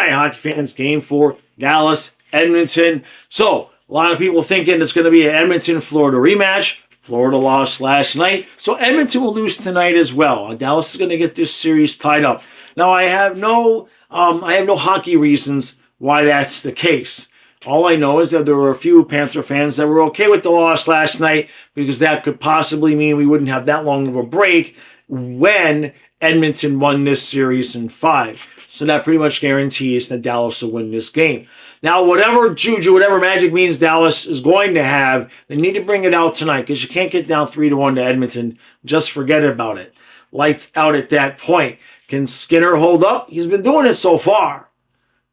right, hockey fans, game 4, Dallas, Edmonton. So, a lot of people thinking it's going to be an Edmonton-Florida rematch. Florida lost last night, so Edmonton will lose tonight as well. Dallas is going to get this series tied up. Now, I have no hockey reasons why that's the case. All I know is that there were a few Panther fans that were okay with the loss last night because that could possibly mean we wouldn't have that long of a break when Edmonton won this series in 5. So that pretty much guarantees that Dallas will win this game. Now, whatever juju, whatever magic means Dallas is going to have, they need to bring it out tonight because you can't get down 3-1 to Edmonton. Just forget about it. Lights out at that point. Can Skinner hold up? He's been doing it so far.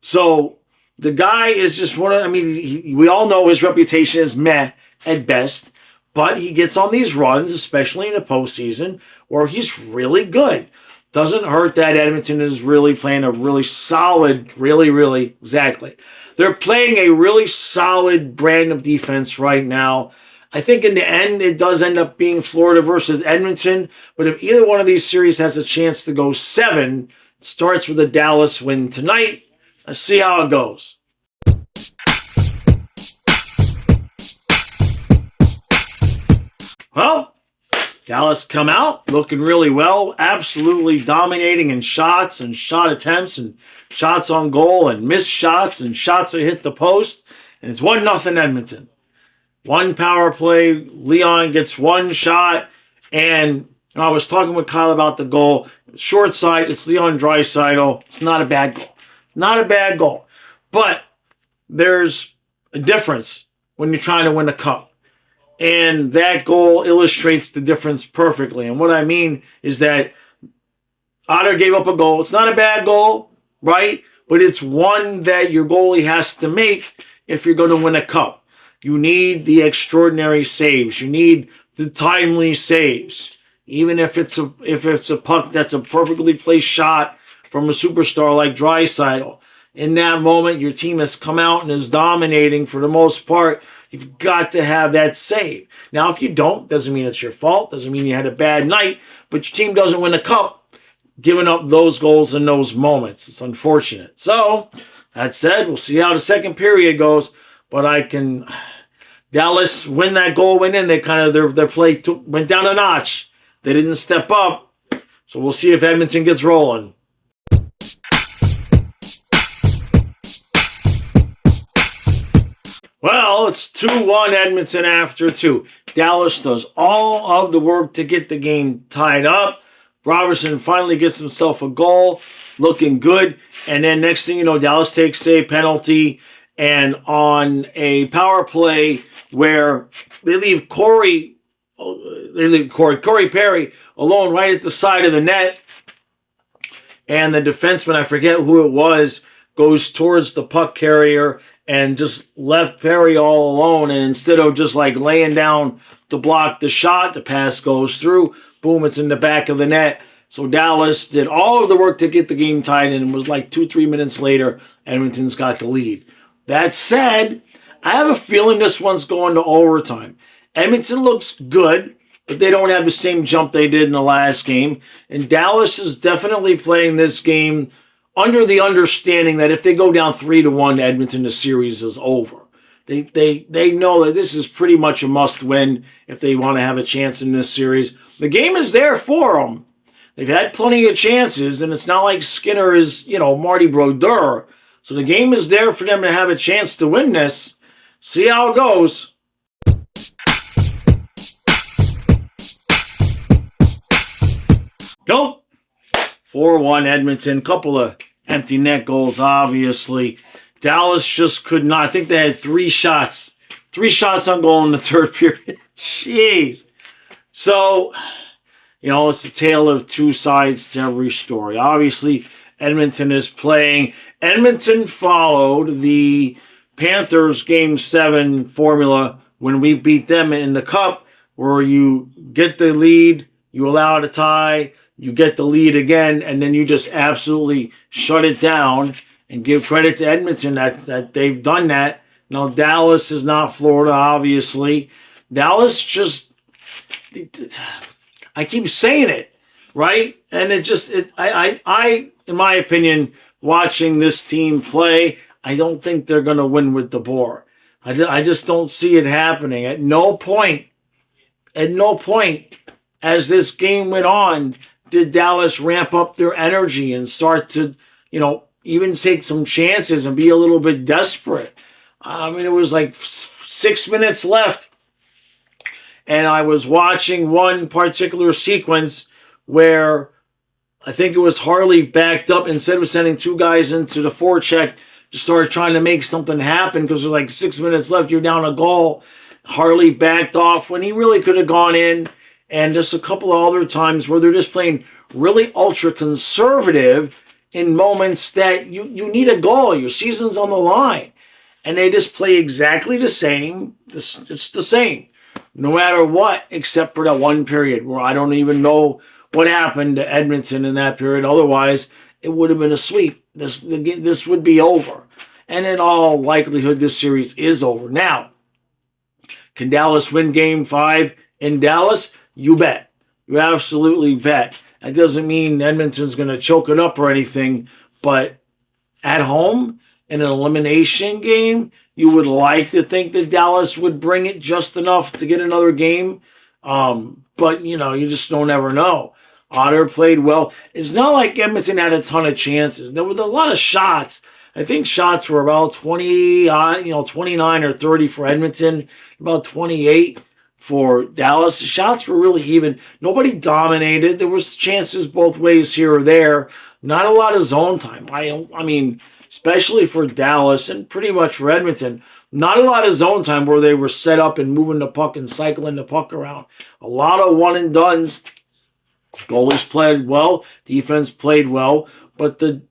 So the guy is just one of, we all know his reputation is meh at best, but he gets on these runs, especially in the postseason, where he's really good. Doesn't hurt that Edmonton is really playing a really solid, exactly. They're playing a really solid brand of defense right now. I think in the end, it does end up being Florida versus Edmonton, but if either one of these series has a chance to go 7, it starts with a Dallas win tonight. Let's see how it goes. Well, Dallas come out looking really well, absolutely dominating in shots and shot attempts and shots on goal and missed shots and shots that hit the post. And it's 1-0 Edmonton. 1 power play, Leon gets 1 shot. And I was talking with Kyle about the goal. Short side, it's Leon Draisaitl. It's not a bad goal. It's not a bad goal. But there's a difference when you're trying to win a cup. And that goal illustrates the difference perfectly. And what I mean is that Otter gave up a goal. It's not a bad goal, right? But it's one that your goalie has to make if you're going to win a cup. You need the extraordinary saves. You need the timely saves. Even if it's a puck that's a perfectly placed shot from a superstar like Draisaitl. In that moment, your team has come out and is dominating for the most part. You've got to have that save. Now, if you don't, doesn't mean it's your fault. Doesn't mean you had a bad night. But your team doesn't win a cup giving up those goals in those moments. It's unfortunate. So, that said, we'll see how the second period goes. But Dallas, when that goal went in, their play went down a notch. They didn't step up. So we'll see if Edmonton gets rolling. Well, it's 2-1 Edmonton after 2. Dallas does all of the work to get the game tied up. Robertson finally gets himself a goal, looking good. And then next thing you know, Dallas takes a penalty. And on a power play where they leave Corey Perry alone right at the side of the net. And the defenseman, I forget who it was, goes towards the puck carrier and just left Perry all alone. And instead of just like laying down to block the shot, the pass goes through. Boom, it's in the back of the net. So Dallas did all of the work to get the game tied, and it was like 2-3 minutes later, Edmonton's got the lead. That said, I have a feeling this one's going to overtime. Edmonton looks good, but they don't have the same jump they did in the last game. And Dallas is definitely playing this game under the understanding that if they go down 3-1 to Edmonton, the series is over. They know that this is pretty much a must-win if they want to have a chance in this series. The game is there for them. They've had plenty of chances, and it's not like Skinner is, Marty Brodeur. So the game is there for them to have a chance to win this. See how it goes. Nope. 4-1 Edmonton. Couple of empty net goals, obviously. Dallas just could not. I think they had 3 shots. 3 shots on goal in the third period. Jeez. So, it's a tale of 2 sides to every story. Obviously, Edmonton is playing. Edmonton followed the Panthers Game 7 formula when we beat them in the Cup, where you get the lead, you allow a tie, you get the lead again, and then you just absolutely shut it down. And give credit to Edmonton that they've done that. Now, Dallas is not Florida, obviously. Dallas just, I keep saying it, right? And I, in my opinion, watching this team play, I don't think they're going to win with the board. I just don't see it happening. At no point, as this game went on, did Dallas ramp up their energy and start to, even take some chances and be a little bit desperate. I mean, it was like 6 minutes left, and I was watching one particular sequence where I think it was Harley backed up instead of sending two guys into the forecheck to start trying to make something happen because there's like 6 minutes left. You're down a goal. Harley backed off when he really could have gone in. And just a couple of other times where they're just playing really ultra conservative in moments that you need a goal. Your season's on the line. And they just play exactly the same. It's the same. No matter what, except for that one period where I don't even know what happened to Edmonton in that period. Otherwise, it would have been a sweep. This would be over. And in all likelihood, this series is over. Now, can Dallas win Game 5 in Dallas? You bet. You absolutely bet. That doesn't mean Edmonton's going to choke it up or anything, but at home, in an elimination game, you would like to think that Dallas would bring it just enough to get another game. But, you just don't ever know. Otter played well. It's not like Edmonton had a ton of chances. There were a lot of shots. I think shots were about 29 or 30 for Edmonton, about 28 for Dallas. The shots were really even. Nobody dominated. There was chances both ways here or there. Not a lot of zone time. I mean, especially for Dallas and pretty much for Edmonton, not a lot of zone time where they were set up and moving the puck and cycling the puck around. A lot of one and dones. Goalies played well. Defense played well. But the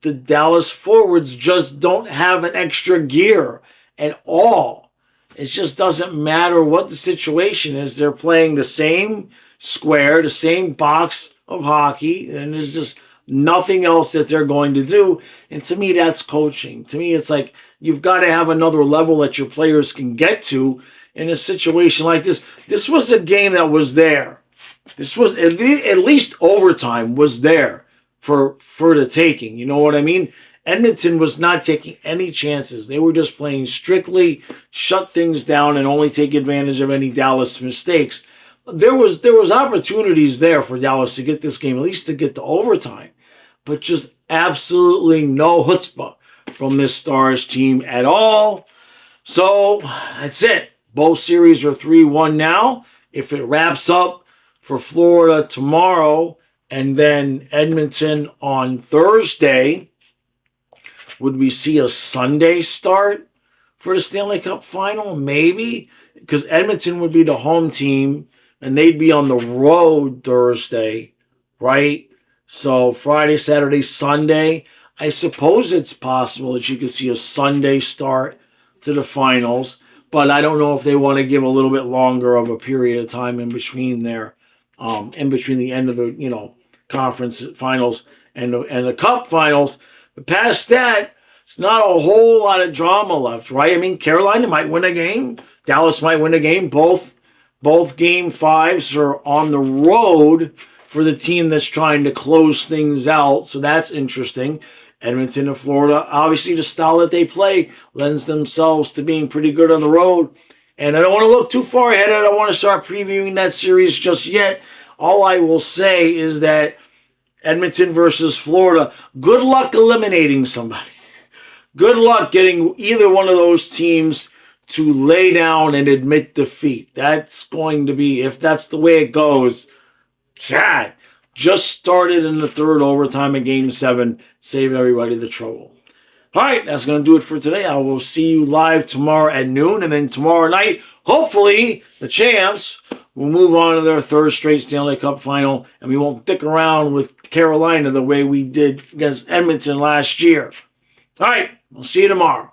Dallas forwards just don't have an extra gear at all. It just doesn't matter what the situation is. They're playing the same square, the same box of hockey, and there's just nothing else that they're going to do. And to me, that's coaching. To me, it's like you've got to have another level that your players can get to in a situation like this. This was a game that was there. This was at least overtime was there for the taking. You know what I mean? Edmonton was not taking any chances. They were just playing strictly shut things down and only take advantage of any Dallas mistakes. There was opportunities there for Dallas to get this game, at least to get to overtime, but just absolutely no chutzpah from this Stars team at all. So that's it. Both series are 3-1 now. If it wraps up for Florida tomorrow and then Edmonton on Thursday, would we see a Sunday start for the Stanley Cup final? Maybe, because Edmonton would be the home team and they'd be on the road Thursday, right? So Friday, Saturday, Sunday. I suppose it's possible that you could see a Sunday start to the finals, but I don't know if they want to give a little bit longer of a period of time in between there, in between the end of the conference finals and the Cup finals. But past that, it's not a whole lot of drama left, right? I mean, Carolina might win a game. Dallas might win a game. Both Game 5s are on the road for the team that's trying to close things out. So that's interesting. Edmonton and Florida, obviously the style that they play lends themselves to being pretty good on the road. And I don't want to look too far ahead. I don't want to start previewing that series just yet. All I will say is that Edmonton versus Florida, good luck eliminating somebody. Good luck getting either one of those teams to lay down and admit defeat. That's going to be, if that's the way it goes, God, just started in the third overtime of Game 7. Save everybody the trouble. All right, that's going to do it for today. I will see you live tomorrow at noon, and then tomorrow night, hopefully, the champs will move on to their third straight Stanley Cup final, and we won't dick around with Carolina the way we did against Edmonton last year. All right, we'll see you tomorrow.